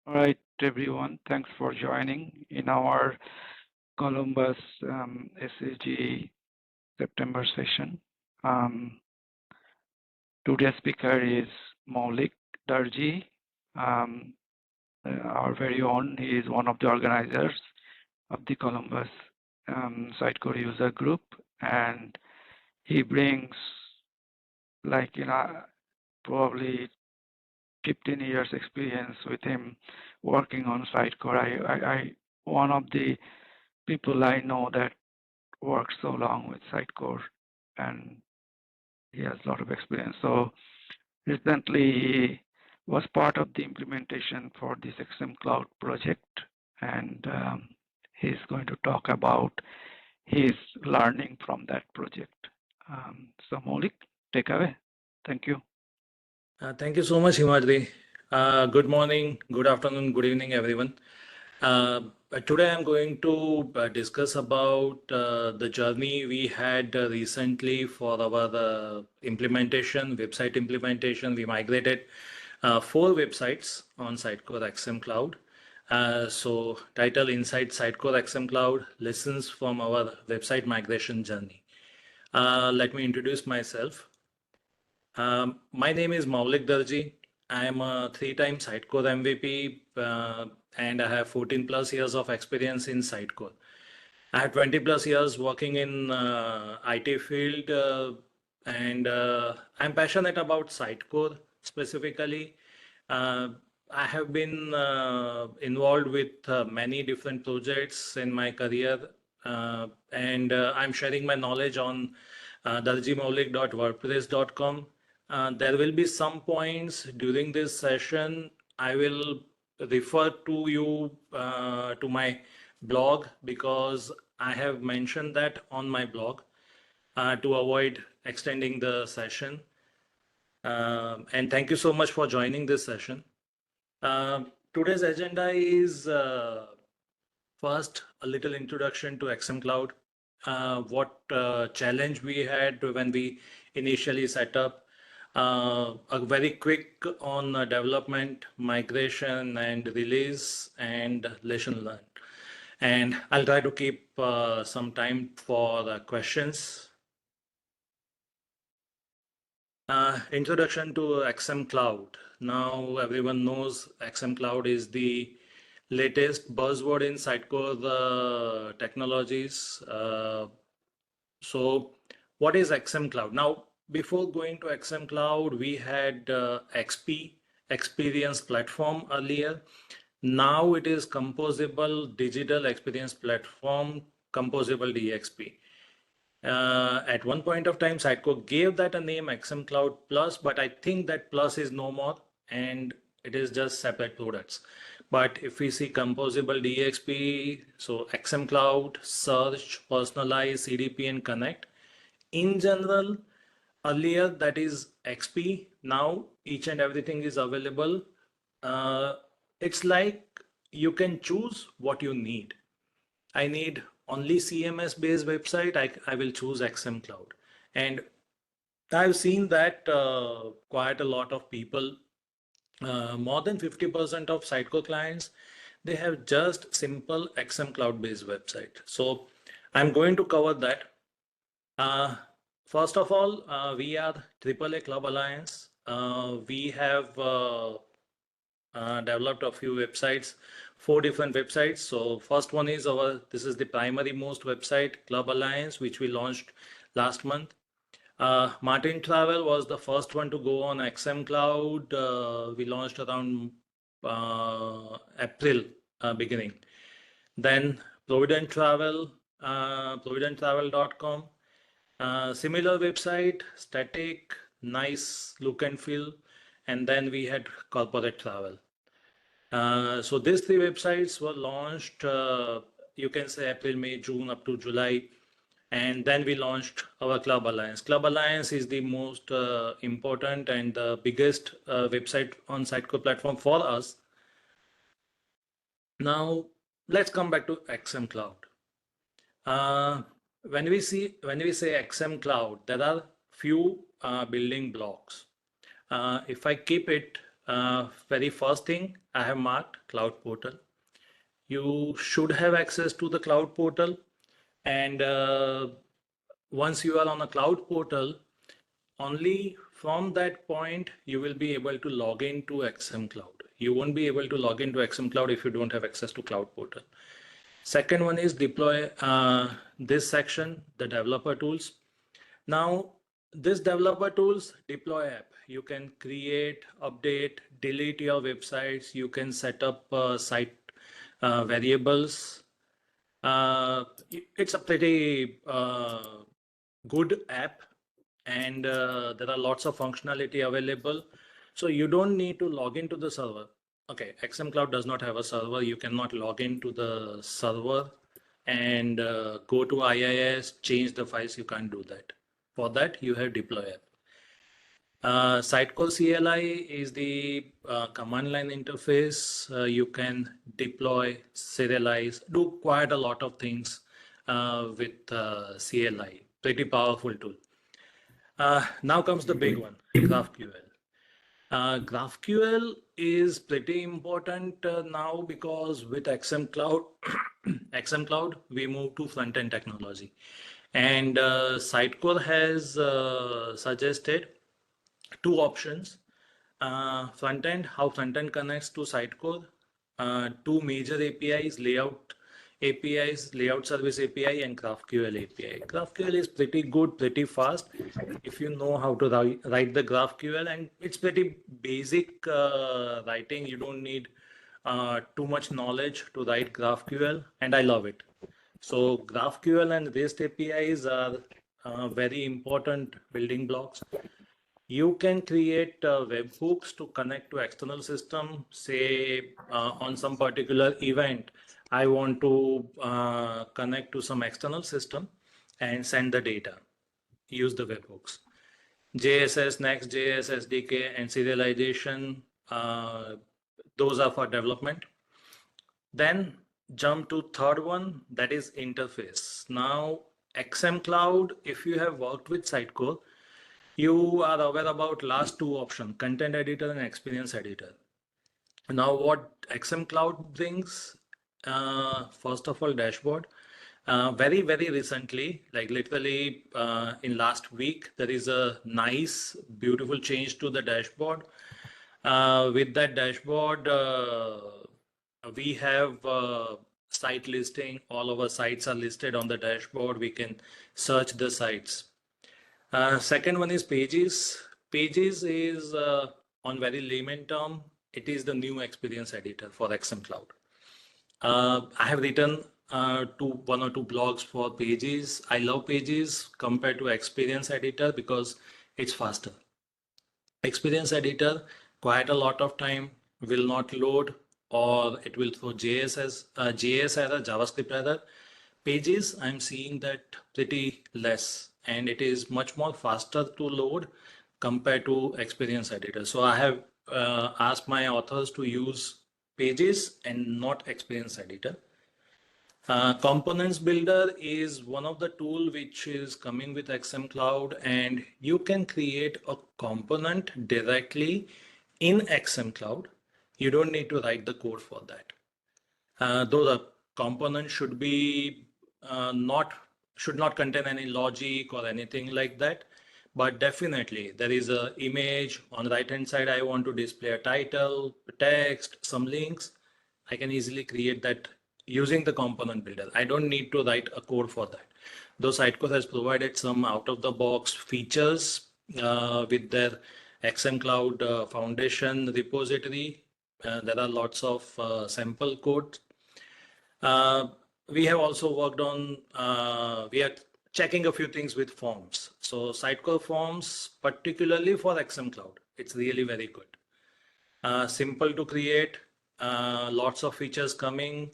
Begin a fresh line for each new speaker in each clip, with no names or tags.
All right, everyone. Thanks for joining in our Columbus SAG September session. Um, Today's speaker is Maulik Darji, um, our very own. He is one of the organizers of the Columbus Sitecore user group, and he brings like probably 15 years experience with him working on Sitecore. I one of the people I know that worked so long with Sitecore, and he has a lot of experience. So recently he was part of the implementation for this XM Cloud project, and he's going to talk about his learning from that project. So Maulik, take away. Thank you.
Thank you so much, Himadri. Good morning, good afternoon, good evening, everyone. Today I'm going to discuss about the journey we had recently for our implementation, website implementation. We migrated 4 websites on Sitecore XM Cloud. So title Inside Sitecore XM Cloud, Lessons from our website migration journey. Let me introduce myself. My name is Maulik Darji. I am a 3-time Sitecore MVP and I have 14 plus years of experience in Sitecore. I have 20 plus years working in IT field and I'm passionate about Sitecore specifically. I have been involved with many different projects in my career and I'm sharing my knowledge on darjimaulik.wordpress.com. There will be some points during this session. I will refer to you to my blog because I have mentioned that on my blog to avoid extending the session. And thank you so much for joining this session. Today's agenda is first a little introduction to XM Cloud, what challenge we had when we initially set up, a very quick on development, migration and release and lesson learned. And I'll try to keep some time for questions. Introduction to XM Cloud. Now everyone knows XM Cloud is the latest buzzword in Sitecore technologies. So what is XM Cloud? Now, before going to XM Cloud, we had XP, Experience Platform earlier. Now it is Composable Digital Experience Platform, Composable DXP. At one point of time, Sitecore gave that a name XM Cloud Plus, but I think that Plus is no more and it is just separate products. But if we see Composable DXP, so XM Cloud, Search, Personalize, CDP and Connect. In general, earlier that is XP. Now each and everything is available. It's like you can choose what you need. I need only CMS based website, I will choose XM Cloud. And I've seen that quite a lot of people, more than 50% of Sitecore clients, they have just simple XM Cloud based website. So I'm going to cover that. First of all, we are AAA Club Alliance. We have developed a few websites, 4 different websites. So first one is this is the primary most website, Club Alliance, which we launched last month. Martin Travel was the first one to go on XM Cloud. We launched around April beginning. Then Provident Travel, providenttravel.com. Similar website, static, nice look and feel. And then we had Corporate Travel. So these 3 websites were launched, you can say April, May, June up to July. And then we launched our Club Alliance. Club Alliance is the most important and the biggest website on Sitecore platform for us. Now, let's come back to XM Cloud. When we say XM Cloud, there are few building blocks. If I keep it Very first thing I have marked Cloud Portal. You should have access to the Cloud Portal, and once you are on a Cloud Portal, only from that point you will be able to log into XM Cloud. You won't be able to log into XM Cloud if you don't have access to Cloud Portal. Second one is deploy this section, the developer tools. Now, this developer tools deploy app. You can create, update, delete your websites. You can set up site variables. It's a pretty good app, and there are lots of functionality available. So you don't need to log into the server. Okay, XM Cloud does not have a server. You cannot log into the server and go to IIS, change the files. You can't do that. For that, you have deploy app. Sitecore CLI is the command line interface. You can deploy, serialize, do quite a lot of things with CLI. Pretty powerful tool. Now comes the big one, GraphQL. GraphQL is pretty important now because with XM Cloud, XM Cloud, we move to front-end technology. And Sitecore has suggested two options. Front-end, how front-end connects to Sitecore. Two major APIs, layout APIs, layout service API and GraphQL API. GraphQL is pretty good, pretty fast if you know how to write the GraphQL, and it's pretty basic writing. You don't need too much knowledge to write GraphQL, and I love it. So GraphQL and REST APIs are very important building blocks. You can create webhooks to connect to external system. Say on some particular event, I want to connect to some external system and send the data. Use the webhooks. JSS, Next.js, SDK, and serialization. Those are for development. Then jump to third one, that is interface. Now, XM Cloud, if you have worked with Sitecore, you are aware about last two options, content editor and experience editor. Now what XM Cloud brings, first of all, dashboard. Very recently, like literally in last week, there is a nice, beautiful change to the dashboard. With that dashboard, we have site listing. All of our sites are listed on the dashboard. We can search the sites. Second one is Pages. Pages is on very layman term. It is the new experience editor for XM Cloud. I have written one or two blogs for Pages. I love Pages compared to Experience Editor because it's faster. Experience Editor, quite a lot of time will not load, or it will throw JS error, JavaScript error. Pages, I'm seeing that pretty less, and it is much more faster to load compared to Experience Editor. So I have asked my authors to use Pages and not Experience Editor. Components Builder is one of the tool which is coming with XM Cloud, and you can create a component directly in XM Cloud. You don't need to write the code for that. Though the component should be should not contain any logic or anything like that, but definitely there is a image on the right hand side. I want to display a title, text, some links. I can easily create that using the component builder. I don't need to write a code for that. Though Sitecore has provided some out of the box features with their XM Cloud Foundation repository. There are lots of sample code. We have also worked on, we are checking a few things with forms. So Sitecore forms, particularly for XM Cloud, it's really very good. Simple to create, lots of features coming.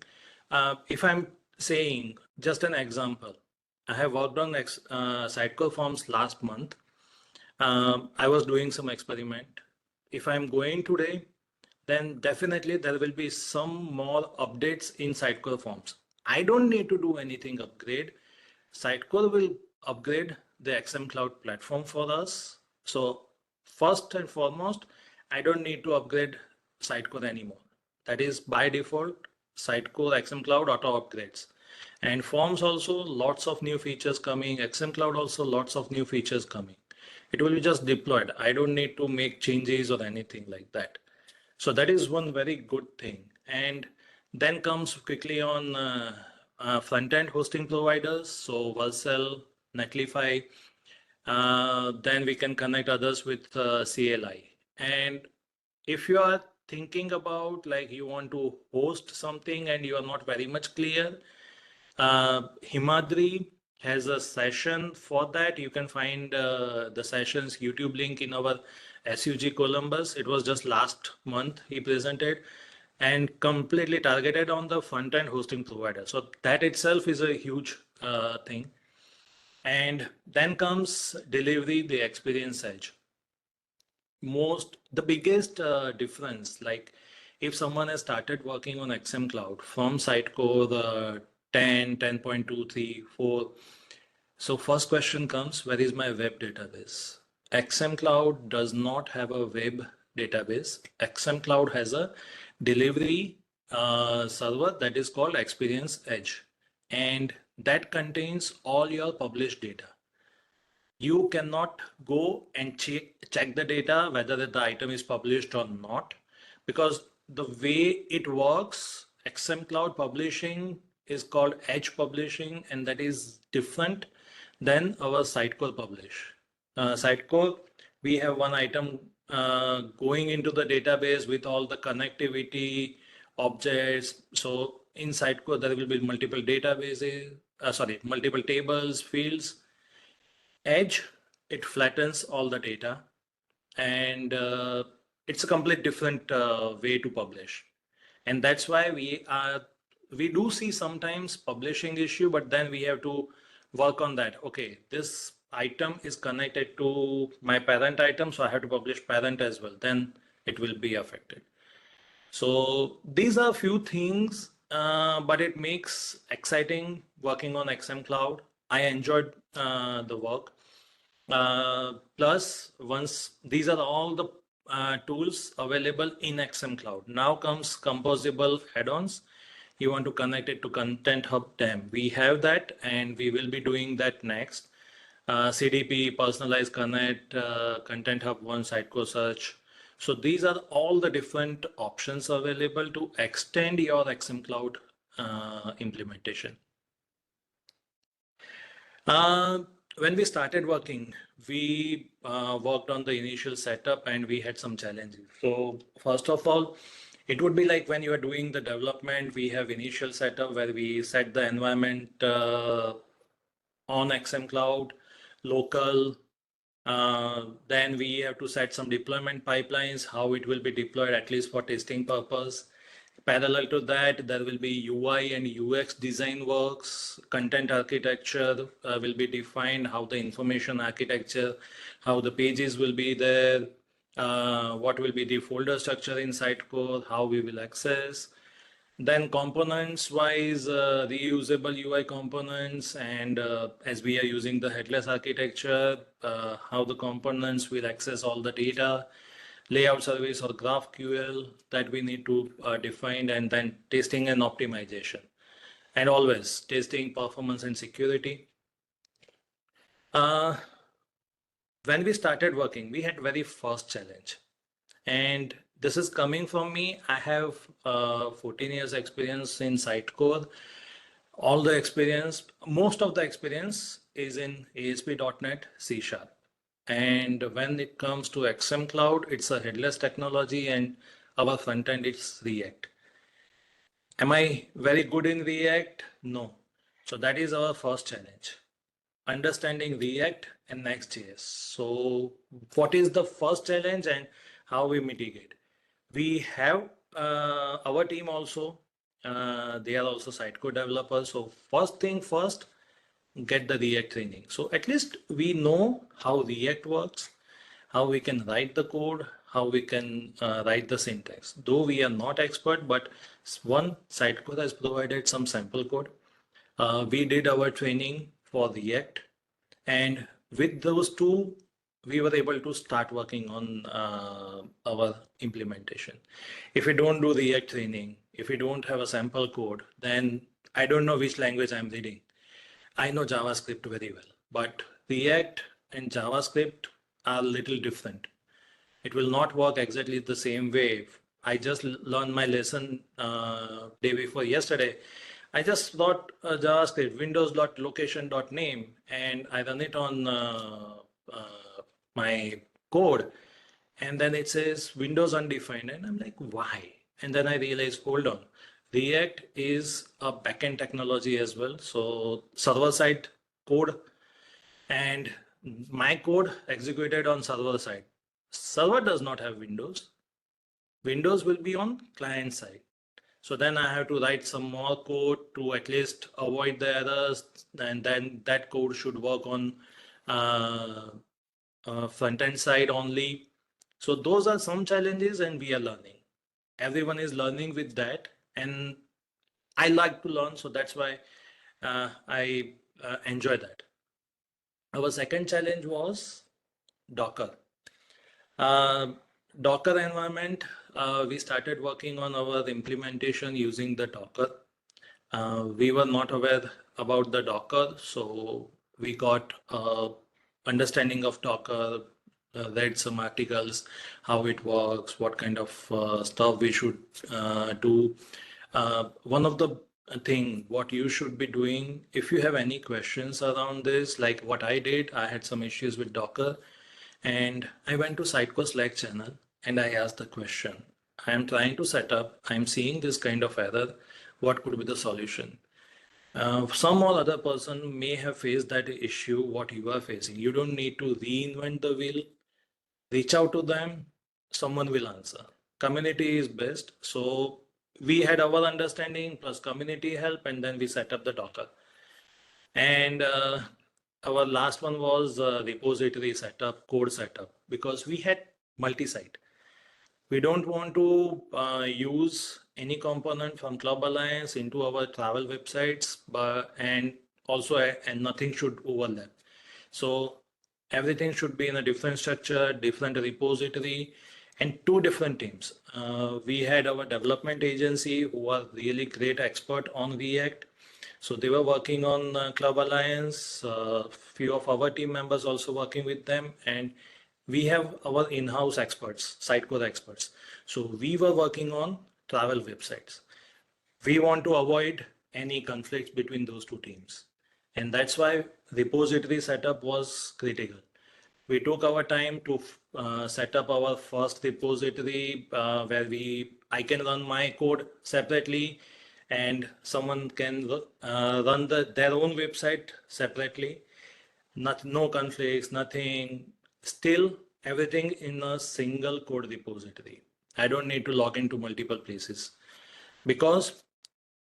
If I'm saying just an example, I have worked on Sitecore forms last month. I was doing some experiment. If I'm going today, then definitely there will be some more updates in Sitecore forms. I don't need to do anything upgrade. Sitecore will upgrade the XM Cloud platform for us. So first and foremost, I don't need to upgrade Sitecore anymore. That is by default, Sitecore XM Cloud auto upgrades. And Forms also lots of new features coming. XM Cloud also lots of new features coming. It will be just deployed. I don't need to make changes or anything like that. So that is one very good thing. And then comes quickly on front-end hosting providers. So Vercel, Netlify, then we can connect others with CLI. And if you are thinking about like you want to host something and you are not very much clear, Himadri has a session for that. You can find the session's YouTube link in our SUG Columbus. It was just last month he presented and completely targeted on the front-end hosting provider. So that itself is a huge thing. And then comes delivery, the experience edge. The biggest difference, like if someone has started working on XM Cloud from Sitecore 10, 10.23, 4. So first question comes, where is my web database? XM Cloud does not have a web database. XM Cloud has a delivery server that is called Experience Edge. And that contains all your published data. You cannot go and check the data whether the item is published or not, because the way it works, XM Cloud publishing is called Edge publishing, and that is different than our Sitecore publish. Sitecore, we have one item going into the database with all the connectivity objects. So in Sitecore, there will be multiple databases, multiple tables, fields. Edge, it flattens all the data, and it's a complete different way to publish. And that's why we do see sometimes publishing issue, but then we have to work on that. Okay, this item is connected to my parent item, so I have to publish parent as well. Then it will be affected. So these are few things, but it makes exciting working on XM Cloud. I enjoyed the work. Plus, once these are all the tools available in XM Cloud. Now comes composable add-ons. You want to connect it to Content Hub DEM. We have that, and we will be doing that next. CDP, personalized connect, Content Hub 1, Sitecore search. So these are all the different options available to extend your XM Cloud implementation. When we started working, we worked on the initial setup and we had some challenges. So first of all, it would be like when you are doing the development, we have initial setup where we set the environment on XM Cloud, local. Then we have to set some deployment pipelines, how it will be deployed, at least for testing purpose. Parallel to that, there will be UI and UX design works, content architecture will be defined, how the information architecture, how the pages will be there, what will be the folder structure in Sitecore, how we will access. Then components wise, reusable UI components, and as we are using the headless architecture, how the components will access all the data, layout service or GraphQL that we need to define, and then testing and optimization. And always testing, performance, and security. When we started working, we had very first challenge. And this is coming from me. I have 14 years experience in Sitecore. All the experience, most of the experience is in ASP.NET C#. And when it comes to XM Cloud, it's a headless technology and our front end is React. Am I very good in React? No. So that is our first challenge. Understanding React and Next.js. So what is the first challenge and how we mitigate? We have our team also, they are also Sitecore developers. So first thing first, get the React training. So at least we know how React works, how we can write the code, how we can write the syntax. Though we are not expert, but one Sitecore has provided some sample code. We did our training for React, and with those two, we were able to start working on our implementation. If we don't do React training, if we don't have a sample code, then I don't know which language I'm reading. I know JavaScript very well, but React and JavaScript are a little different. It will not work exactly the same way. I just learned my lesson day before yesterday. I just wrote JavaScript, windows.location.name, and I run it on my code. And then it says Windows undefined. And I'm like, why? And then I realized, hold on. React is a backend technology as well. So server side code and my code executed on server side. Server does not have Windows. Windows will be on client side. So then I have to write some more code to at least avoid the errors, and then that code should work on uh, front end side only. So those are some challenges, and we are learning. Everyone is learning with that, and I like to learn, so that's why I enjoy that. Our second challenge was Docker. Uh, Docker environment, we started working on our implementation using the Docker. We were not aware about the Docker, so we got understanding of Docker, read some articles, how it works, what kind of stuff we should do. One of the thing what you should be doing, if you have any questions around this, like what I did, I had some issues with Docker, and I went to Sitecore Slack channel and I asked the question. I am trying to set up, I'm seeing this kind of error. What could be the solution? Some or other person may have faced that issue, what you are facing. You don't need to reinvent the wheel. Reach out to them, someone will answer. Community is best. So we had our understanding plus community help, and then we set up the Docker. And our last one was repository setup, code setup, because we had multi-site. We don't want to use any component from Club Alliance into our travel websites, but and also and nothing should overlap. So everything should be in a different structure, different repository, and two different teams. We had our development agency who are really great expert on React. So they were working on Club Alliance, few of our team members also working with them, and we have our in-house experts, Sitecore experts. So we were working on travel websites. We want to avoid any conflicts between those two teams. And that's why repository setup was critical. We took our time to set up our first repository where I can run my code separately and someone can run their own website separately. No conflicts, nothing. Still, everything in a single code repository. I don't need to log into multiple places because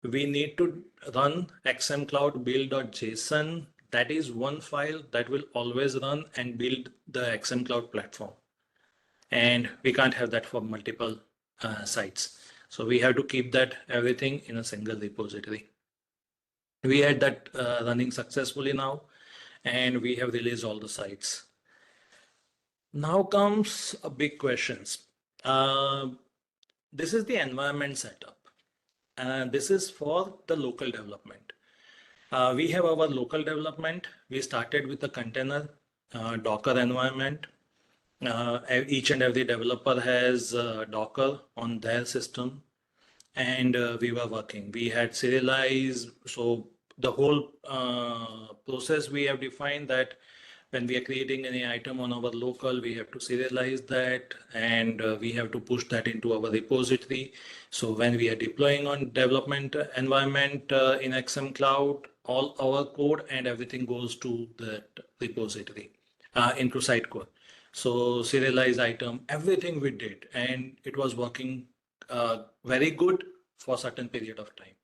we need to run XM Cloud build.json. That is one file that will always run and build the XM Cloud platform. And we can't have that for multiple sites. So we have to keep that everything in a single repository. We had that running successfully now, and we have released all the sites. Now comes a big questions. This is the environment setup. This is for the local development. We have our local development. We started with a container Docker environment. Each and every developer has Docker on their system, and we were working. We had serialized, so the whole process we have defined that when we are creating any item on our local, we have to serialize that, and we have to push that into our repository. So when we are deploying on development environment in XM Cloud, all our code and everything goes to that repository into Sitecore. So serialized item, everything we did, and it was working very good for a certain period of time.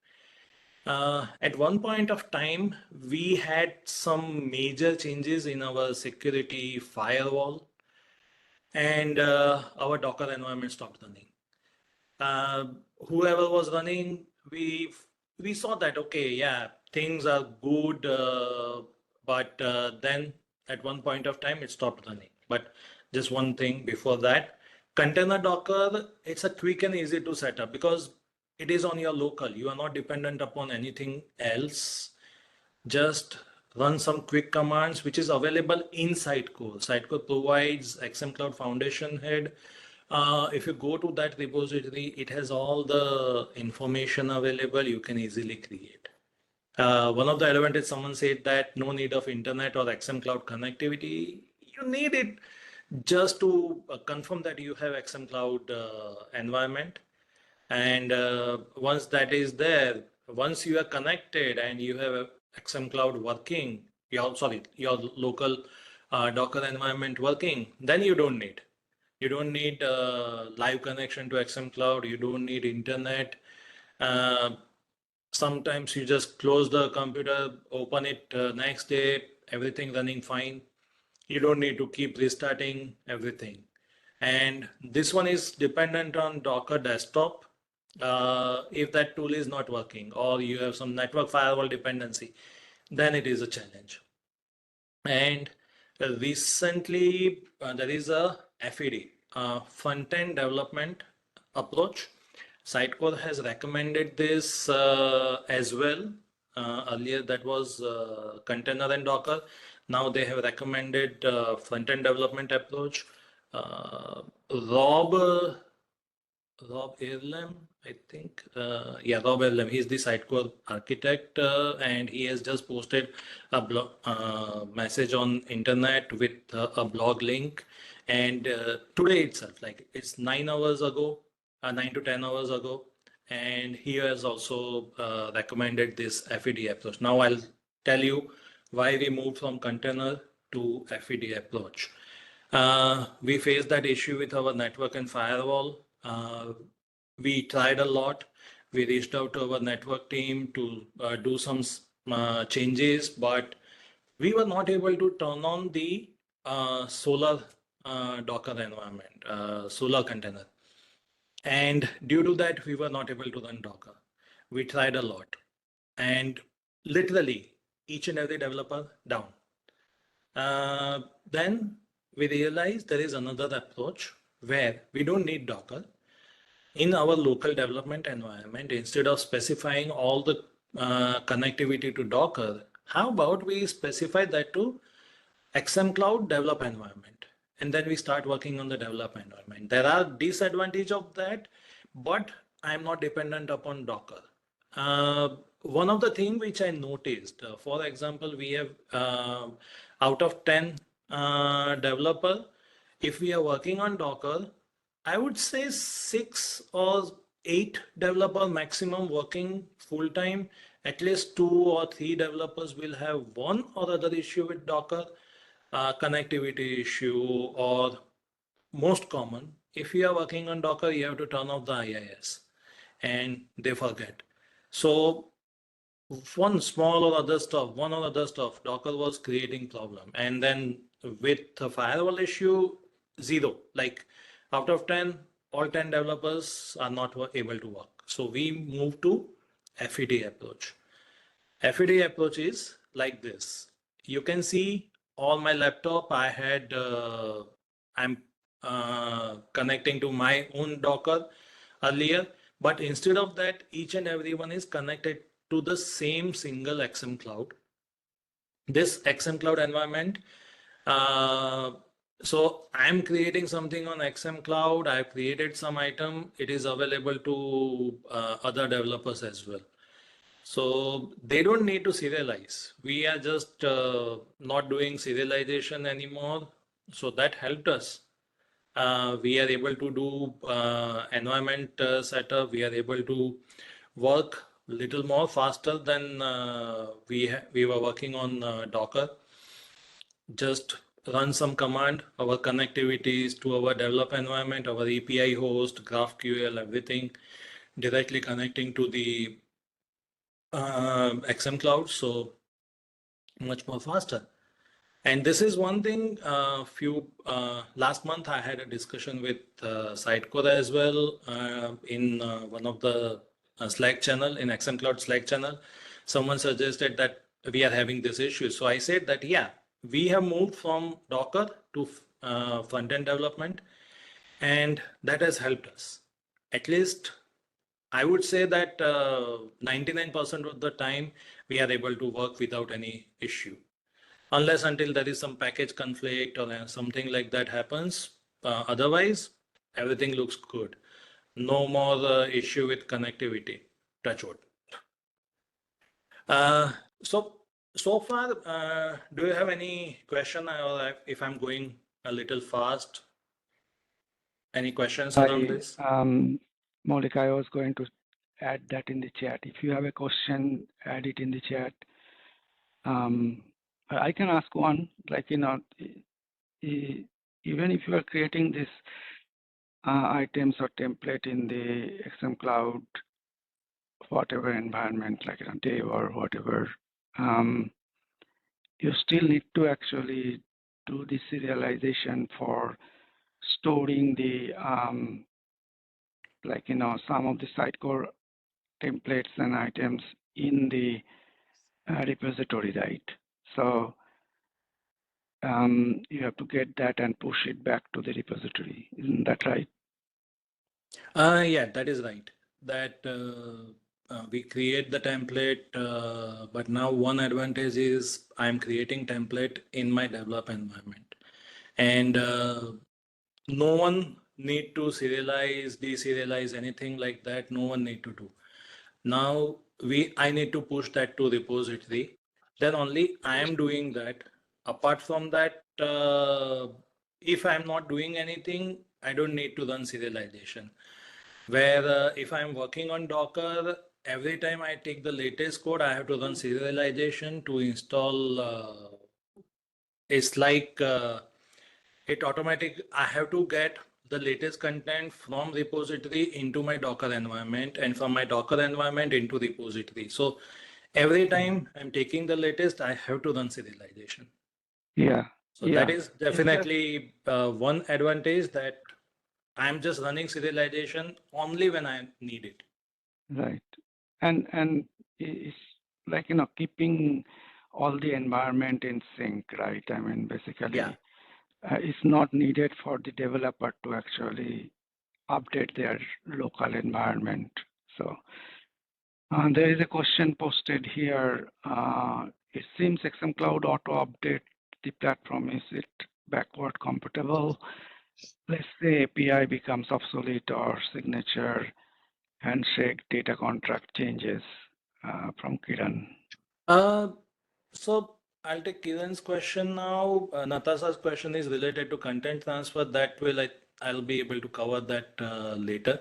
At one point of time, we had some major changes in our security firewall, and our Docker environment stopped running. Whoever was running, we saw that okay, yeah, things are good, but then at one point of time it stopped running. But just one thing before that, container Docker, it's a quick and easy to set up because it is on your local. You are not dependent upon anything else. Just run some quick commands, which is available in Sitecore. Sitecore provides XM Cloud Foundation head. If you go to that repository, it has all the information available. You can easily create. One of the advantages, someone said that no need of internet or XM Cloud connectivity. You need it just to confirm that you have XM Cloud environment. And once that is there, once you are connected and you have a XM Cloud working, your local Docker environment working, then you don't need. You don't need live connection to XM Cloud. You don't need internet. Uh, Sometimes you just close the computer, open it next day, everything running fine. You don't need to keep restarting everything. And this one is dependent on Docker desktop. If that tool is not working or you have some network firewall dependency, then it is a challenge. And recently there is a FED, front-end development approach. Sitecore has recommended this as well. Earlier that was container and Docker. Now they have recommended front-end development approach. Rob Earlem, I think. Yeah, Rob Earlem. He's the Sitecore architect, and he has just posted a blog message on internet with a blog link. And today itself, like it's 9 hours ago, 9 to 10 hours ago, and he has also recommended this FED approach. Now I'll tell you why we moved from container to FED approach. We faced that issue with our network and firewall. We tried a lot. We reached out to our network team to do some changes, but we were not able to turn on the Solar Docker environment, Solar container. And due to that, we were not able to run Docker. We tried a lot. And literally, each and every developer down. Then we realized there is another approach where we don't need Docker. In our local development environment, instead of specifying all the connectivity to Docker, how about we specify that to XM Cloud develop environment? And then we start working on the develop environment. There are disadvantages of that, but I'm not dependent upon Docker. One of the things which I noticed, for example, we have out of 10 developer, if we are working on Docker, I would say 6 or 8 developer maximum working full time. At least 2 or 3 developers will have one or other issue with Docker, connectivity issue, or most common. If you are working on Docker, you have to turn off the IIS, and they forget. So one or other stuff, Docker was creating problem. And then with the firewall issue, 0. Like out of 10, all 10 developers are not able to work. So we moved to FED approach. FED approach is like this. You can see on my laptop, I'm connecting to my own Docker earlier, but instead of that, each and everyone is connected to the same single XM Cloud. This XM Cloud environment, so I'm creating something on XM Cloud. I've created some item. It is available to other developers as well. So they don't need to serialize. We are just not doing serialization anymore. So that helped us. We are able to do environment setup. We are able to work little more faster than we were working on Docker. Just run some command, our connectivities to our develop environment, our API host, GraphQL, everything directly connecting to the XM Cloud. So much more faster. And this is one thing, last month I had a discussion with Sitecore as well in one of the Slack channel, in XM Cloud Slack channel. Someone suggested that we are having this issue. So I said that, yeah, we have moved from Docker to front-end development, and that has helped us. At least I would say that 99% of the time we are able to work without any issue. Unless until there is some package conflict or something like that happens. Otherwise, everything looks good. No more issue with connectivity. Touch wood. Uh, so so far, do you have any question, or if I'm going a little fast, any questions around this?
Maulik, I was going to add that in the chat. If you have a question, add it in the chat. I can ask one, like, even if you are creating this items or template in the XM Cloud, whatever environment, like Dev or whatever, you still need to actually do the serialization for storing the, some of the Sitecore templates and items in the repository, right? So you have to get that and push it back to the repository. Isn't that right?
Yeah, that is right. That we create the template, but now one advantage is I'm creating template in my develop environment, and no one need to serialize, deserialize, anything like that. No one need to do. Now I need to push that to repository. Then only I am doing that. Apart from that, if I'm not doing anything, I don't need to run serialization. Where if I'm working on Docker, every time I take the latest code, I have to run serialization to install. It's like it automatic. I have to get the latest content from repository into my Docker environment, and from my Docker environment into repository. So every time I'm taking the latest, I have to run serialization.
Yeah.
So that is
It's just
definitely one advantage, that I'm just running serialization only when I need it.
right. And it's like, keeping all the environment in sync, right? I mean,
Yeah.
basically, it's not needed for the developer to actually update their local environment. So there is a question posted here. It seems XM Cloud auto update the platform. Is it backward compatible? Let's say API becomes obsolete or signature, handshake, data contract changes from Kiran.
So I'll take Kiran's question now. Natasha's question is related to content transfer. That I'll be able to cover that later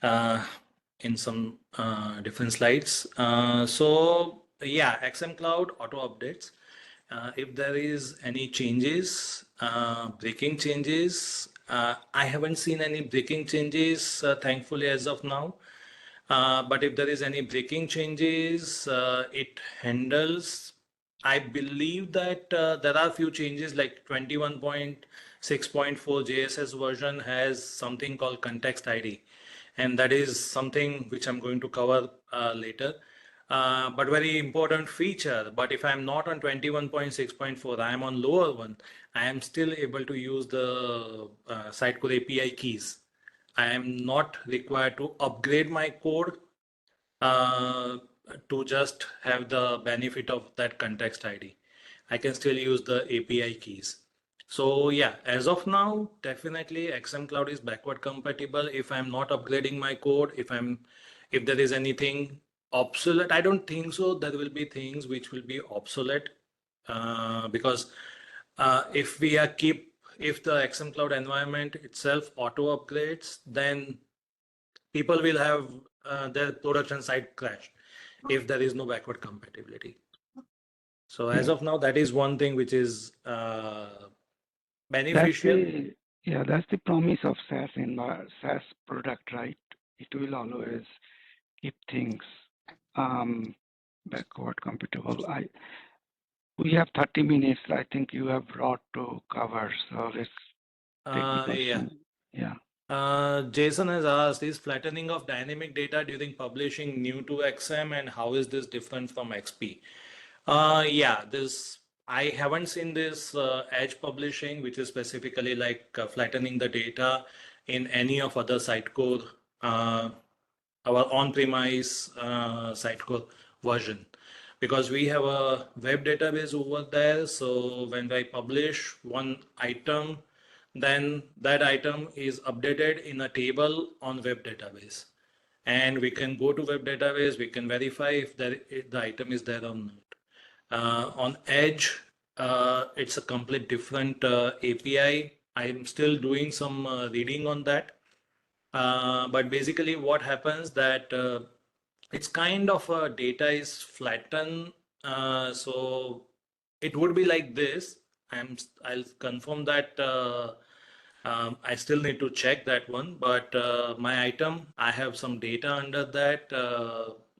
uh, in some different slides. So yeah, XM Cloud auto updates. If there is any changes, breaking changes, I haven't seen any breaking changes, thankfully, as of now. But if there is any breaking changes, it handles. I believe that there are few changes, like 21.6.4 JSS version has something called context ID, and that is something which I'm going to cover later. But very important feature. But if I'm not on 21.6.4, I am on lower one, I am still able to use the Sitecore API keys. I am not required to upgrade my code uh, to just have the benefit of that context ID. I can still use the API keys. So yeah, as of now, definitely XM Cloud is backward compatible. If I'm not upgrading my code, if there is anything obsolete, I don't think so. There will be things which will be obsolete because if the XM Cloud environment itself auto upgrades, then people will have their production site crash if there is no backward compatibility. So as
Yeah.
of now, that is one thing which is beneficial.
That's the promise of SaaS product, right? It will always keep things backward compatible. We have 30 minutes. I think you have a lot to cover, so let's take the
Yeah.
question. Yeah.
Jason has asked, is flattening of dynamic data during publishing new to XM, and how is this different from XP? Yeah, this I haven't seen this edge publishing, which is specifically like flattening the data in any of other Sitecore, our on-premise Sitecore version. Because we have a web database over there. So when I publish one item, then that item is updated in a table on web database. And we can go to web database, we can verify if the item is there or not. On Edge, it's a complete different API. I'm still doing some reading on that. But basically what happens that it's kind of data is flattened. So it would be like this. I'll confirm that I still need to check that one, but my item, I have some data under that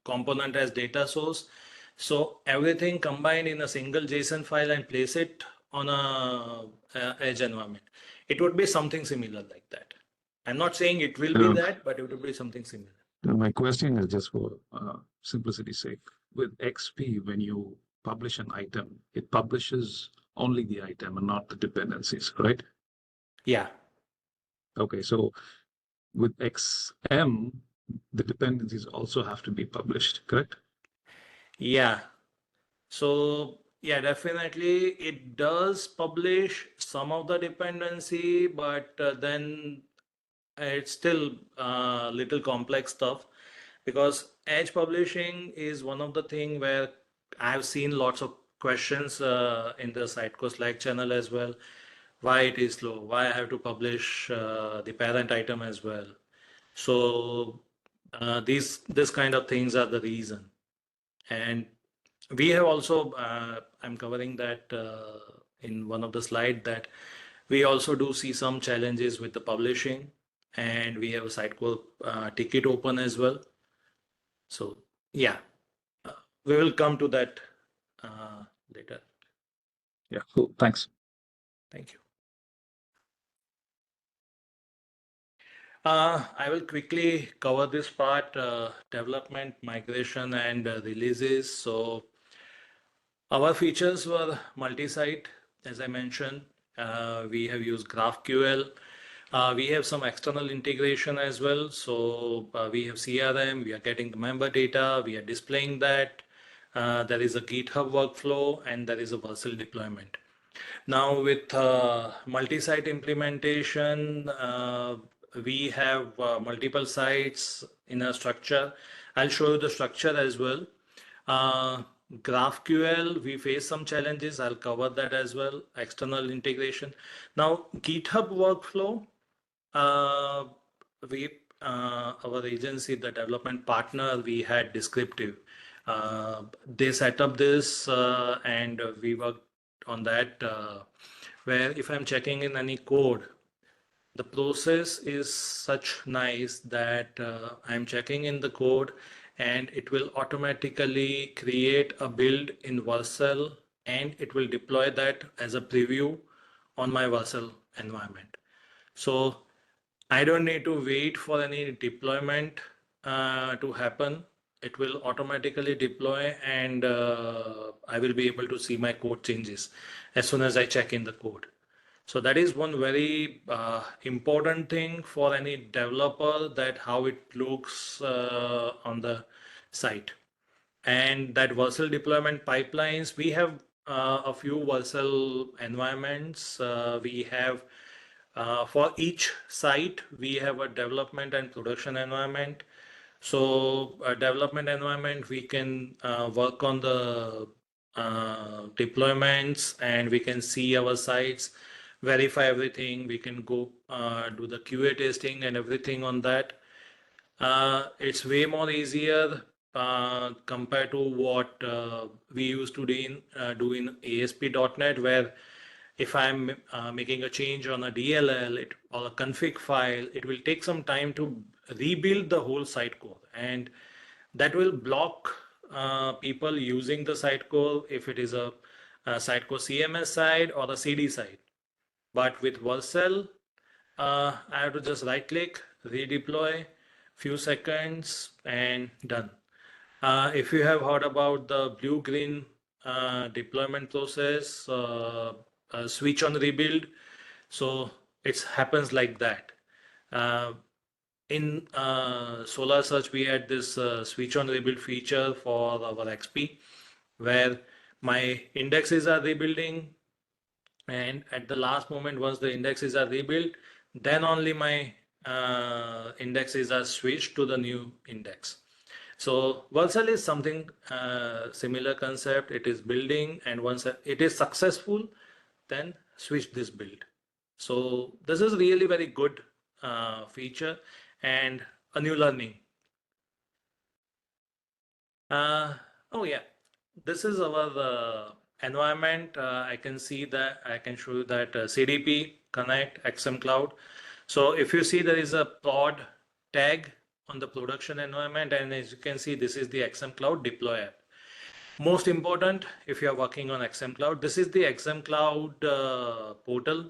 component as data source. So everything combined in a single JSON file and place it on a edge environment. It would be something similar like that. I'm not saying it will be that, but it would be something similar.
My question is just for simplicity's sake. With XP, when you publish an item, it publishes only the item and not the dependencies, right?
Yeah.
Okay, so with XM, the dependencies also have to be published, correct?
Yeah. So yeah, definitely it does publish some of the dependency, but then it's still little complex stuff, because edge publishing is one of the thing where I've seen lots of questions in the Sitecore Slack channel as well. Why it is slow? Why I have to publish the parent item as well? So this kind of things are the reason. And we have also, I'm covering that in one of the slide, that we also do see some challenges with the publishing, and we have a Sitecore ticket open as well. So yeah, we will come to that later.
Yeah, cool. Thanks.
Thank you. I will quickly cover this part, development, migration, and releases. So our features were multi-site, as I mentioned. We have used GraphQL. We have some external integration as well. So we have CRM, we are getting the member data, we are displaying that. There is a GitHub workflow, and there is a Vercel deployment. Now with multi-site implementation, we have multiple sites in a structure. I'll show you the structure as well. GraphQL, we face some challenges. I'll cover that as well. External integration. Now, GitHub workflow, our agency, the development partner, we had descriptive. They set up this and we worked on that, where if I'm checking in any code, the process is such nice that I'm checking in the code and it will automatically create a build in Vercel, and it will deploy that as a preview on my Vercel environment. So I don't need to wait for any deployment to happen. It will automatically deploy, and I will be able to see my code changes as soon as I check in the code. So that is one very important thing for any developer, that how it looks on the site. And that Vercel deployment pipelines, we have a few Vercel environments. We have for each site, we have a development and production environment. So a development environment, we can work on the deployments, and we can see our sites, verify everything. We can go do the QA testing and everything on that. It's way more easier compared to what we used to do in ASP.NET, where if I'm making a change on a DLL or a config file, it will take some time to rebuild the whole site code, and that will block people using the site code if it is a Sitecore CMS side or a CD side. But with Vercel, I have to just right click, redeploy, few seconds, and done. If you have heard about the blue-green deployment process, switch on rebuild. So it happens like that. In Solar Search, we had this switch on rebuild feature for our XP, where my indexes are rebuilding, and at the last moment, once the indexes are rebuilt, then only my indexes are switched to the new index. So Vercel is something similar concept. It is building, and once it is successful, then switch this build. So this is really very good feature and a new learning. Oh yeah, this is our environment. I can see that I can show you that CDP Connect XM Cloud. So if you see there is a prod tag on the production environment, and as you can see, this is the XM Cloud deploy app. Most important, if you are working on XM Cloud, this is the XM Cloud portal.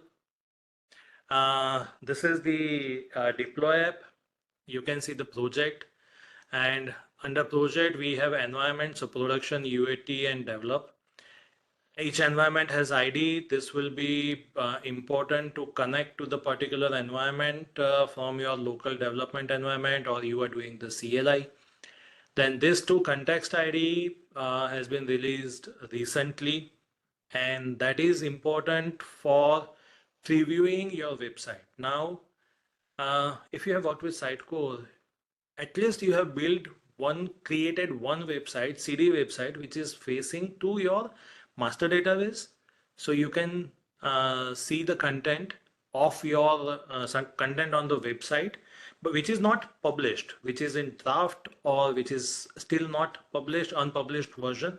This is the deploy app. You can see the project, and under project we have environment, so production, UAT, and develop. Each environment has ID. This will be important to connect to the particular environment from your local development environment, or you are doing the CLI. Then this two context ID has been released recently, and that is important for previewing your website. Now, if you have worked with Sitecore, at least you have created one website, CD website, which is facing to your master database. So you can see the content of your content on the website, but which is not published, which is in draft, or which is still not published, unpublished version.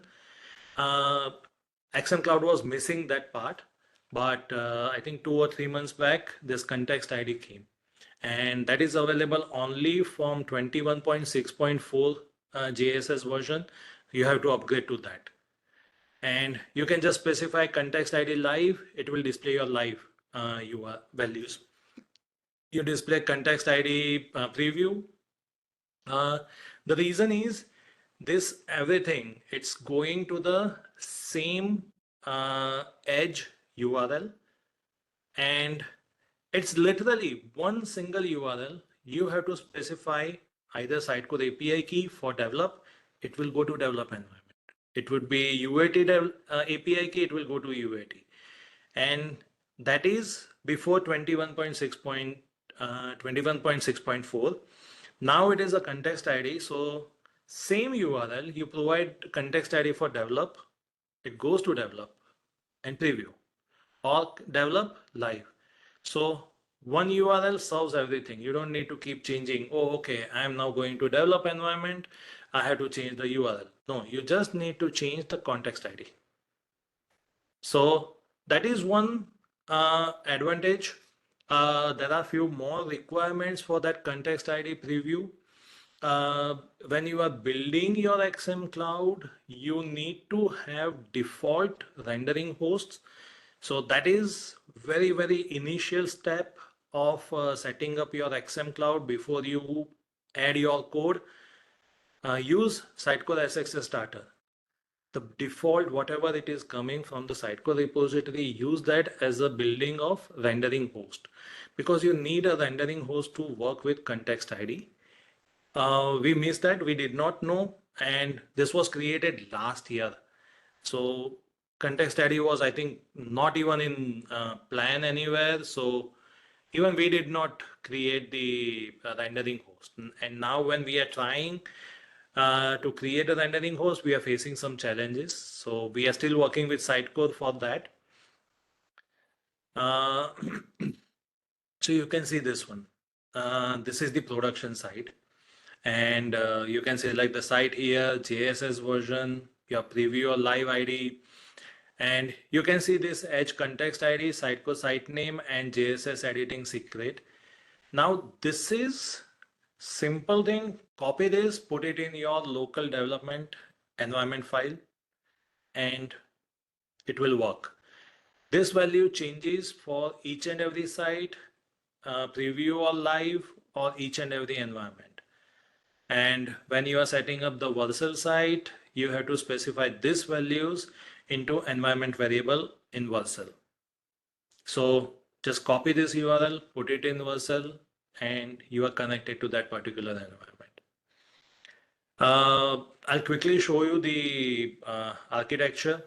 XM Cloud was missing that part, but I think 2 or 3 months back, this context ID came, and that is available only from 21.6.4 JSS version. You have to upgrade to that, and you can just specify context ID live. It will display your live UR values. You display context ID preview. The reason is this everything, it's going to the same edge URL, and it's literally one single URL. You have to specify either Sitecore API key for develop. It will go to develop environment. It would be UAT API key. It will go to UAT, and that is before 21.6.4. Now it is a context ID. So same URL, you provide context ID for develop. It goes to develop and preview, or develop live. So one URL solves everything. You don't need to keep changing. Oh, okay, I am now going to develop environment. I have to change the URL. No, you just need to change the context ID. So that is one advantage. There are few more requirements for that context ID preview. When you are building your XM Cloud, you need to have default rendering hosts. So that is very, very initial step of setting up your XM Cloud before you add your code. Use Sitecore SXS Starter. The default, whatever it is coming from the Sitecore repository, use that as a building of rendering host, because you need a rendering host to work with context ID. We missed that. We did not know, and this was created last year. So context ID was, I think, not even in plan anywhere. So even we did not create the rendering host. And now when we are trying to create a rendering host, we are facing some challenges. So we are still working with Sitecore for that. So you can see this one. This is the production side. And you can see like the site here, JSS version, your preview or live ID. And you can see this edge context ID, Sitecore site name, and JSS editing secret. Now this is simple thing. Copy this, put it in your local development environment file, and it will work. This value changes for each and every site, preview or live, or each and every environment. And when you are setting up the Vercel site, you have to specify these values into environment variable in Vercel. So just copy this URL, put it in Vercel, and you are connected to that particular environment. I'll quickly show you the architecture,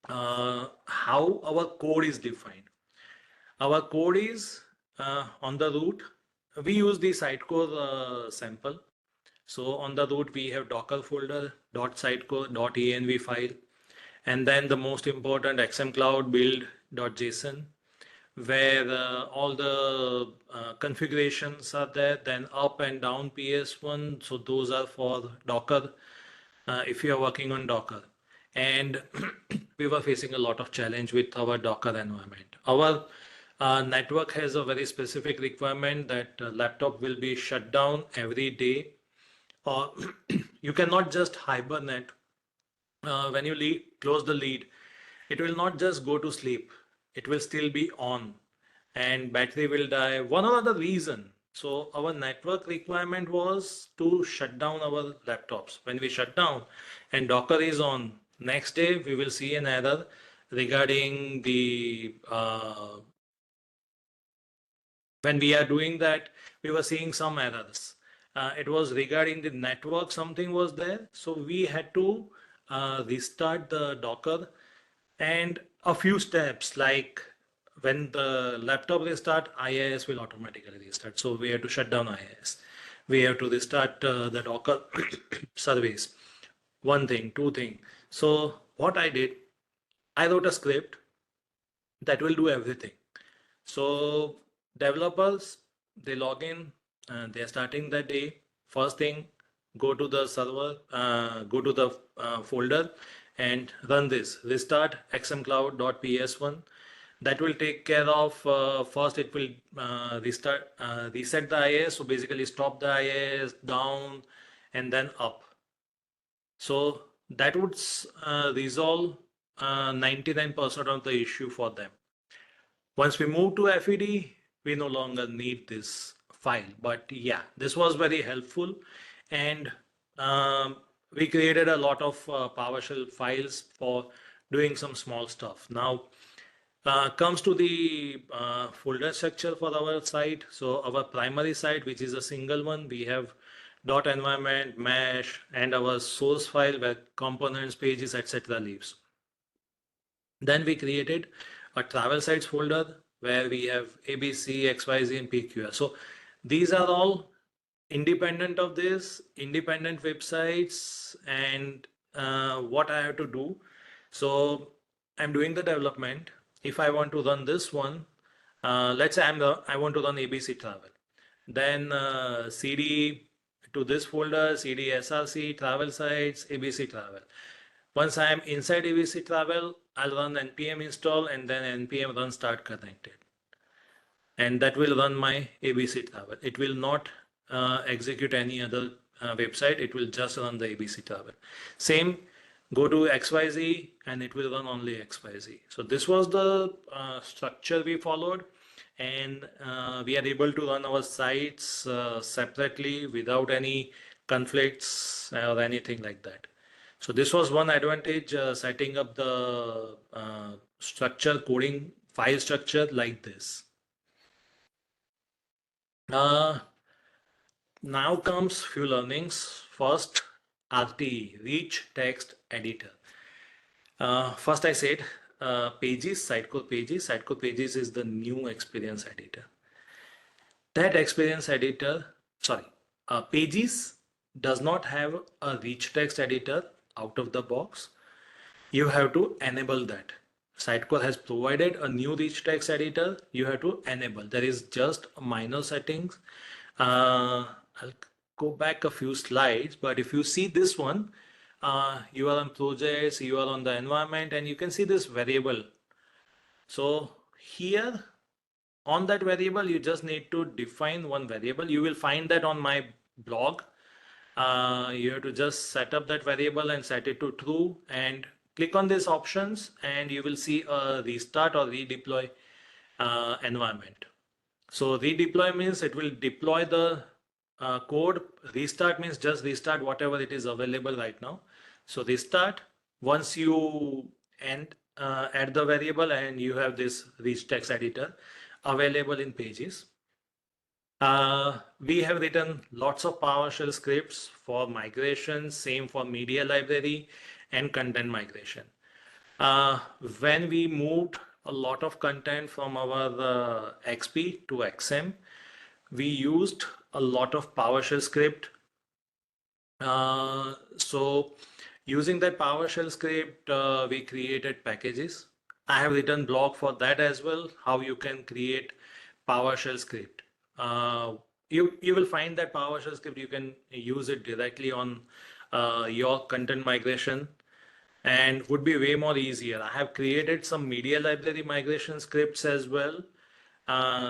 how our code is defined. Our code is on the root. We use the Sitecore sample. So on the root, we have Docker folder, .sitecore.env file, and then the most important XM Cloud build.json, where all the configurations are there, then up and down PS1. So those are for Docker, if you are working on Docker. And we were facing a lot of challenge with our Docker environment. Our network has a very specific requirement that laptop will be shut down every day, or you cannot just hibernate. When you close the lead, it will not just go to sleep, it will still be on and battery will die, one or other reason. So our network requirement was to shut down our laptops. When we shut down and Docker is on, next day we will see an error regarding the when we are doing that, we were seeing some errors. It was regarding the network, something was there. So we had to restart the Docker, and a few steps like when the laptop restart, IIS will automatically restart. So we have to shut down IIS. We have to restart the Docker service. One thing, two thing. So what I did, I wrote a script that will do everything. So developers, they log in and they're starting the day. First thing, go to the server, go to the folder and run this restart xmcloud.ps1. That will take care of, first it will reset the IIS. So basically stop the IIS down and then up. So that would resolve 99% of the issue for them. Once we move to FED, we no longer need this file. But yeah, this was very helpful. And we created a lot of PowerShell files for doing some small stuff. Now, comes to the folder structure for our site. So our primary site, which is a single one, we have .environment, mesh, and our source file where components, pages, etc. lives. Then we created a travel sites folder where we have ABC, XYZ, and PQR. So these are all independent of this, independent websites, and what I have to do. So I'm doing the development. If I want to run this one, let's say I want to run ABC travel. Then CD to this folder, CD SRC, travel sites, ABC travel. Once I am inside ABC travel, I'll run npm install and then npm run start connected. And that will run my ABC travel. It will not execute any other website. It will just run the ABC travel. Same, go to XYZ and it will run only XYZ. So this was the structure we followed. And we are able to run our sites separately without any conflicts or anything like that. So this was one advantage, setting up the structure coding file structure like this. Now comes few learnings. First, RTE, Rich Text Editor. First I said Pages, Sitecore Pages. Sitecore Pages is the new experience editor. That experience editor, Pages does not have a rich text editor out of the box. You have to enable that. Sitecore has provided a new rich text editor. You have to enable. There is just minor settings. I'll go back a few slides, but if you see this one, you are on projects, you are on the environment, and you can see this variable. So here on that variable, you just need to define one variable. You will find that on my blog. You have to just set up that variable and set it to true and click on these options and you will see a restart or redeploy environment. So redeploy means it will deploy the code. Restart means just restart whatever it is available right now. So restart once you add the variable and you have this rich text editor available in Pages. We have written lots of PowerShell scripts for migration, same for media library and content migration. When we moved a lot of content from our XP to XM, we used a lot of PowerShell script. So using that PowerShell script, we created packages. I have written blog for that as well, how you can create PowerShell script. You will find that PowerShell script, you can use it directly on your content migration and would be way more easier. I have created some media library migration scripts as well.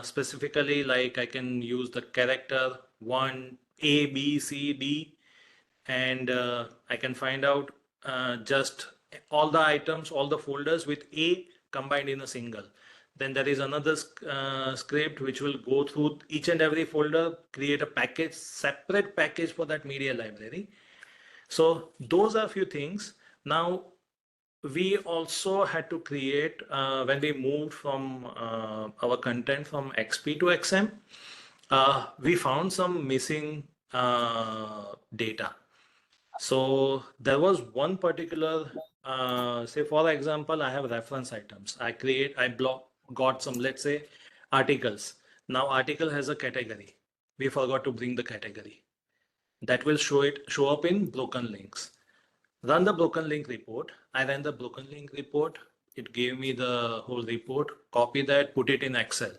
Specifically, like I can use the character 1, A, B, C, D, and I can find out just all the items, all the folders with A combined in a single. Then there is another script which will go through each and every folder, create a package, separate package for that media library. So those are a few things. Now, we also had to create, when we moved from our content from XP to XM, we found some missing data. So there was one particular, say for example, I have reference items. Got some, let's say, articles. Now article has a category. We forgot to bring the category. That will show up in broken links. Run the broken link report. I ran the broken link report. It gave me the whole report. Copy that, put it in Excel,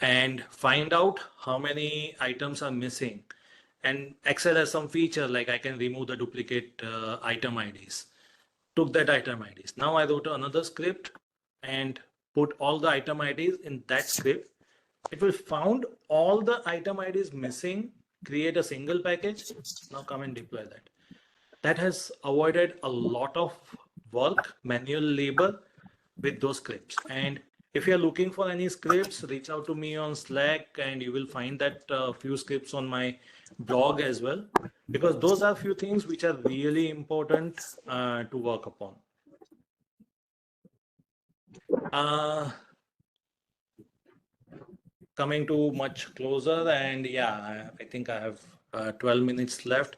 and find out how many items are missing. And Excel has some feature like I can remove the duplicate item IDs. Took that item IDs. Now I wrote another script and put all the item IDs in that script. It will found all the item IDs missing, create a single package. Now come and deploy that. That has avoided a lot of work, manual labor with those scripts. And if you're looking for any scripts, reach out to me on Slack and you will find that few scripts on my blog as well, because those are few things which are really important to work upon. Coming to much closer, and yeah, I think I have 12 minutes left.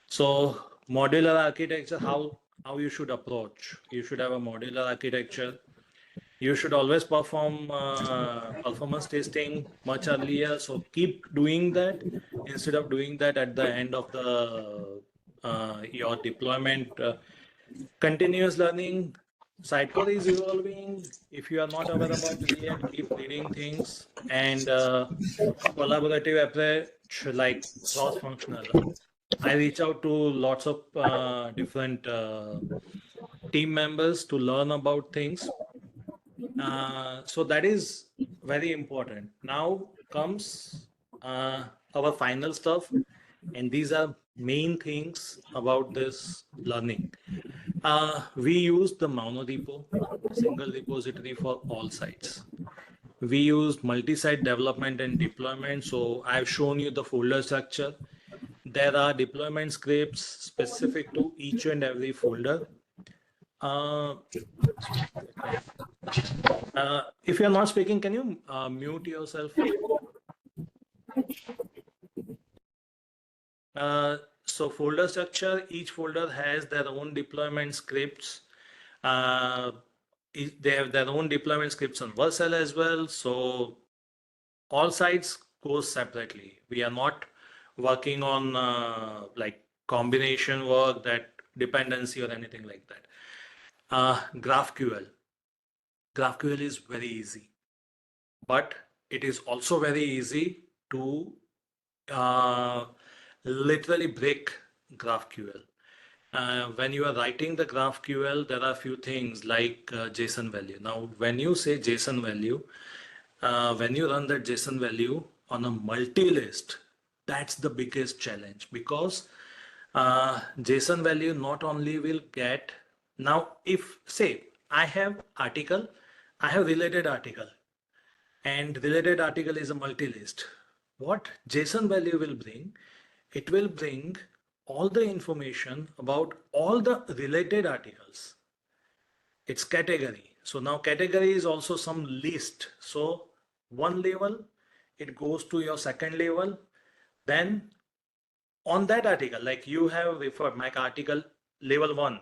So modular architecture, how you should approach. You should have a modular architecture. You should always perform performance testing much earlier. So keep doing that instead of doing that at the end of the your deployment. Continuous learning. Sitecore is evolving. If you are not aware about it yet, keep reading things, and collaborative approach like cross-functional. I reach out to lots of different team members to learn about things. So that is very important. Now comes our final stuff, and these are main things about this learning. We use the monorepo, single repository for all sites. We use multi-site development and deployment. So I've shown you the folder structure. There are deployment scripts specific to each and every folder. If you're not speaking, can you mute yourself? So folder structure, each folder has their own deployment scripts. They have their own deployment scripts on Vercel as well. So all sites goes separately. We are not working on like combination work, that dependency or anything like that. GraphQL is very easy, but it is also very easy to literally break GraphQL. When you are writing the GraphQL, there are a few things like JSON value. Now, when you say JSON value, when you run that JSON value on a multi-list, that's the biggest challenge, because JSON value not only will get, now if say I have article, I have related article, and related article is a multi-list. What JSON value will bring? It will bring all the information about all the related articles. It's category. So now category is also some list. So one level, it goes to your second level. Then on that article, like you have referred my article level 1,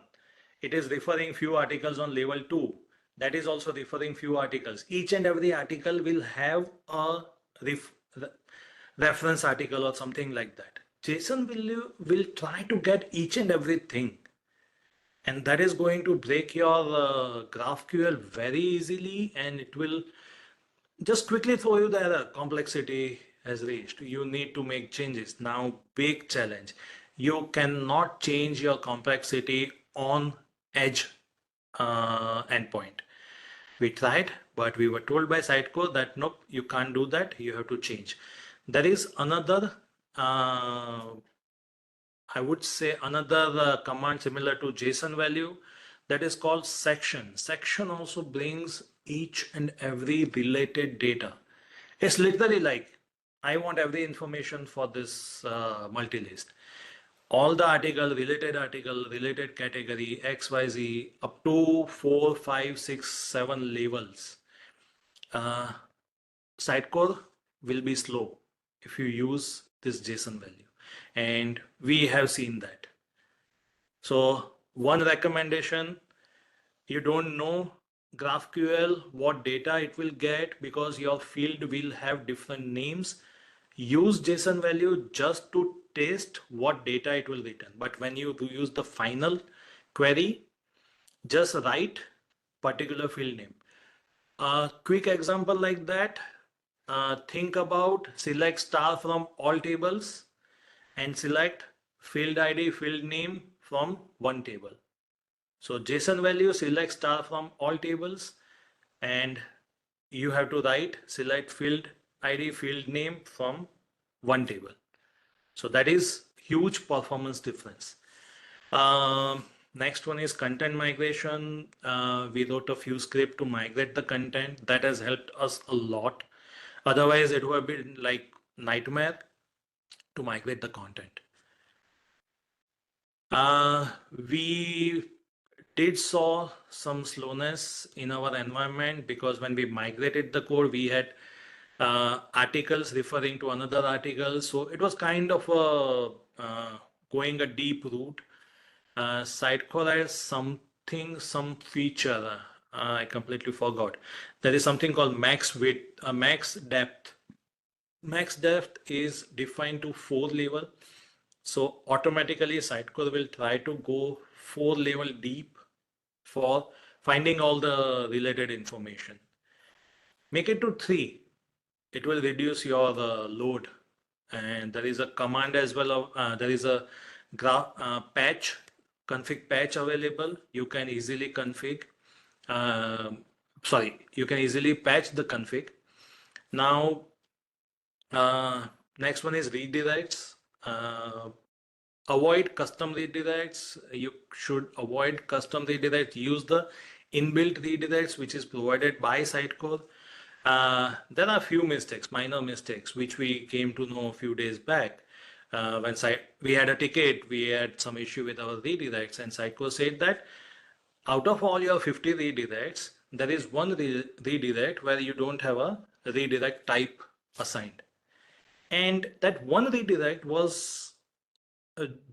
it is referring few articles on level 2, that is also referring few articles. Each and every article will have a reference article or something like that. JSON will try to get each and everything, and that is going to break your GraphQL very easily, and it will just quickly throw you the error. Complexity has reached. You need to make changes. Now, big challenge. You cannot change your complexity on edge endpoint. We tried, but we were told by Sitecore that nope, you can't do that. You have to change. There is another, I would say, another command similar to JSON value that is called section. Section also brings each and every related data. It's literally like, I want every information for this multi-list. All the article, related category, XYZ, up to 4, 5, 6, 7 levels. Sitecore will be slow if you use this JSON value. And we have seen that. So one recommendation, you don't know GraphQL, what data it will get because your field will have different names. Use JSON value just to test what data it will return. But when you use the final query, just write particular field name. A quick example like that, think about select star from all tables and select field ID, field name from one table. So JSON value, select star from all tables, and you have to write select field ID, field name from one table. So that is huge performance difference. Next one is content migration. We wrote a few scripts to migrate the content. That has helped us a lot. Otherwise, it would have been like nightmare to migrate the content. We did saw some slowness in our environment because when we migrated the code, we had articles referring to another article. So it was kind of going a deep route. Sitecore has some feature. I completely forgot. There is something called max width, max depth. Max depth is defined to 4 level. So automatically Sitecore will try to go 4 level deep for finding all the related information. Make it to 3. It will reduce your load. And there is a command as well. There is a patch, config patch available. You can easily config. You can easily patch the config. Now, next one is redirects. Avoid custom redirects. You should avoid custom redirects. Use the inbuilt redirects, which is provided by Sitecore. There are a few mistakes, minor mistakes, which we came to know a few days back. When we had a ticket, we had some issue with our redirects, and Sitecore said that out of all your 50 redirects, there is one redirect where you don't have a redirect type assigned. And that one redirect was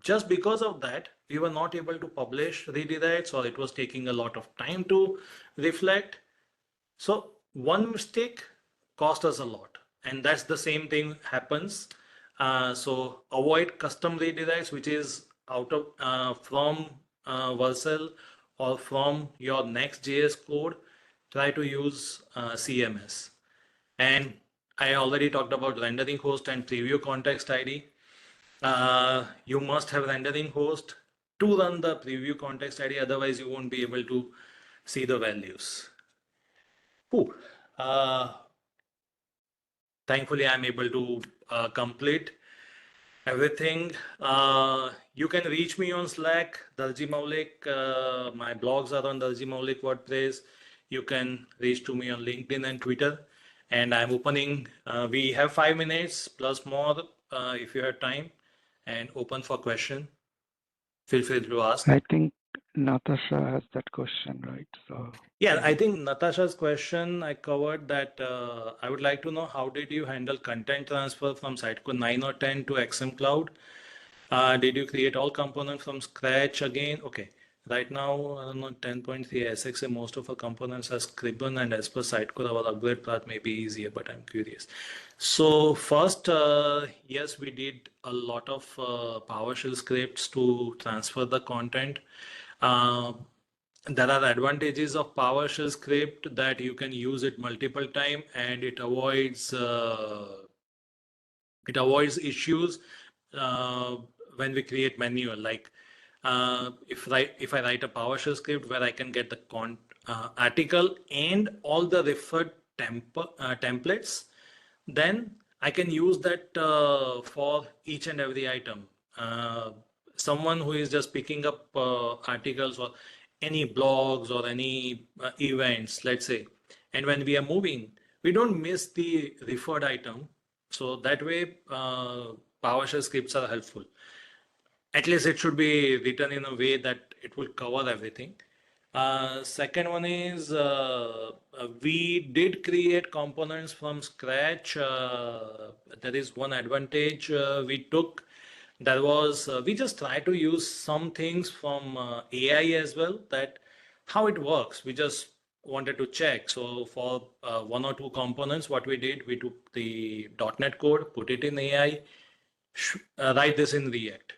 just because of that, we were not able to publish redirects, or it was taking a lot of time to reflect. So one mistake cost us a lot, and that's the same thing happens. So avoid custom redirects, which is out of from Vercel or from your Next.js code. Try to use CMS. And I already talked about rendering host and preview context ID. You must have rendering host to run the preview context ID, otherwise you won't be able to see the values. Thankfully, I'm able to complete everything. You can reach me on Slack, Darji Maulik. My blogs are on Darji Maulik WordPress. You can reach to me on LinkedIn and Twitter. And I'm opening, we have 5 minutes plus more if you have time, and open for question. feel free to ask.
I think Natasha has that question, right? So
Yeah, I think Natasha's question I covered that. I would like to know how did you handle content transfer from Sitecore 9 or 10 to XM Cloud? Did you create all components from scratch again? Okay. Right now, I don't know, 10.3 SXA, most of our components are Scribbon, and as per Sitecore, our upgrade path may be easier, but I'm curious. So first, yes, we did a lot of PowerShell scripts to transfer the content. Uh, there are advantages of PowerShell script that you can use it multiple time and it avoids issues uh, when we create manual. Like if I write a PowerShell script where I can get the article and all the referred templates, then I can use that for each and every item. Uh, Someone who is just picking up articles or any blogs or any events, let's say, and when we are moving, we don't miss the referred item. So that way, PowerShell scripts are helpful. At least it should be written in a way that it will cover everything. Second one is we did create components from scratch. There is one advantage we took. That was we just try to use some things from AI as well. That how it works. We just wanted to check. So for one or two components, what we did, we took the .NET code, put it in AI, write this in React.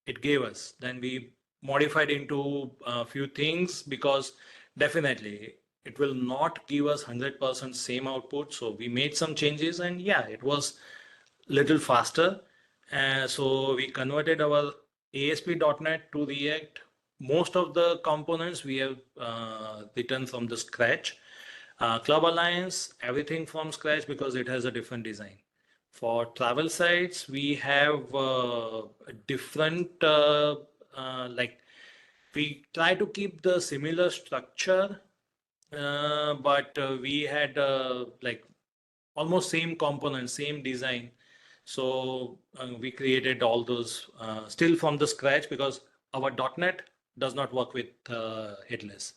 It gave us. Then we modified into a few things because definitely it will not give us 100% same output. So we made some changes and yeah, it was little faster. So we converted our ASP.NET to React. Most of the components we have written from the scratch. Club Alliance, everything from scratch because it has a different design. For travel sites, we have different, like we try to keep the similar structure, but we had like almost same components, same design. So we created all those still from the scratch because our .NET does not work with headless.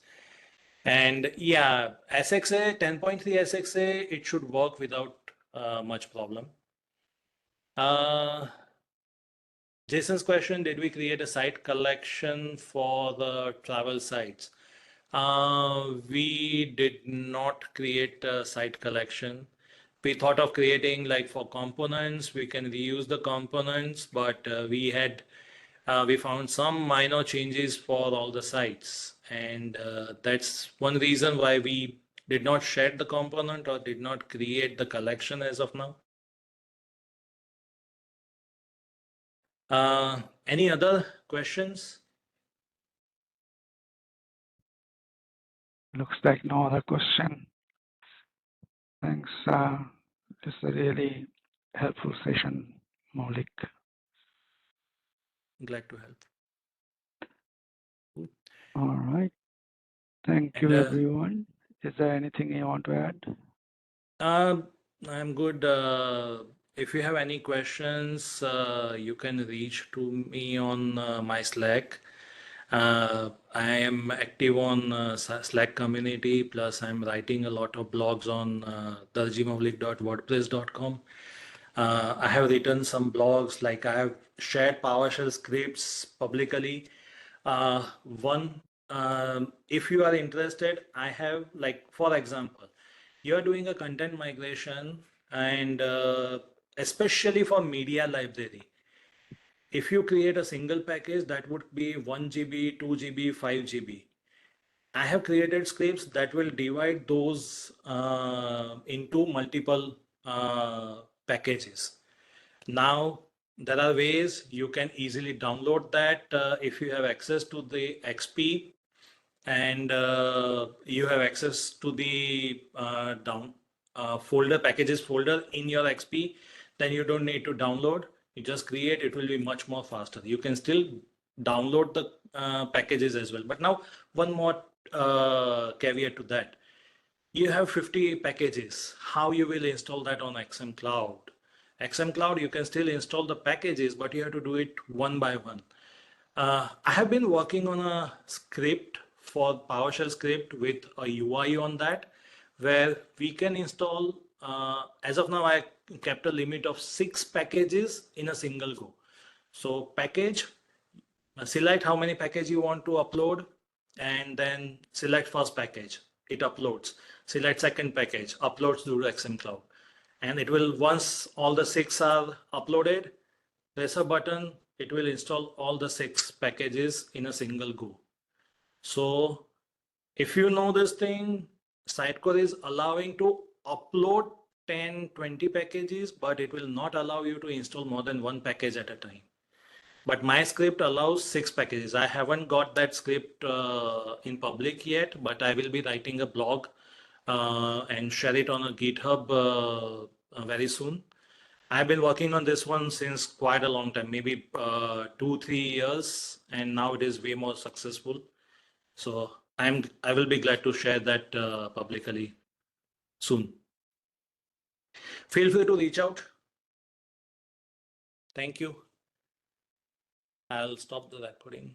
And yeah, SXA 10.3 SXA, it should work without much problem. Jason's question, did we create a site collection for the travel sites? We did not create a site collection. We thought of creating like for components, we can reuse the components, but we found some minor changes for all the sites. And that's one reason why we did not shed the component or did not create the collection as of now. Any other questions?
looks like no other question. Thanks. It's a really helpful session, Maulik.
Glad to help.
All right. Thank you, everyone. Is there anything you want to add?
I'm good. If you have any questions, you can reach to me on my Slack. I am active on Slack community, plus I'm writing a lot of blogs on darjimaulik.wordpress.com. I have written some blogs, like I have shared PowerShell scripts publicly. If you are interested, I have, like, for example, you are doing a content migration and especially for media library. If you create a single package, that would be 1 GB, 2 GB, 5 GB. I have created scripts that will divide those into multiple packages. Now, there are ways you can easily download that if you have access to the XP and you have access to the packages folder in your XP, then you don't need to download. You just create, it will be much more faster. You can still download the packages as well. But now one more caveat to that. You have 50 packages. How you will install that on XM Cloud? XM Cloud, you can still install the packages, but you have to do it one by one. I have been working on a script for PowerShell script with a UI on that, where we can install, as of now, I kept a limit of 6 packages in a single go. So package, select how many package you want to upload, and then select first package, it uploads. Select second package, uploads to XM Cloud. And it will, once all the 6 are uploaded, press a button, it will install all the 6 packages in a single go. So if you know this thing, Sitecore is allowing to upload 10, 20 packages, but it will not allow you to install more than 1 package at a time. But my script allows 6 packages. I haven't got that script in public yet, but I will be writing a blog and share it on a GitHub very soon. I've been working on this one since quite a long time, maybe 2-3 years, and now it is way more successful. So I will be glad to share that publicly soon. Feel free to reach out. Thank you. I'll stop the recording.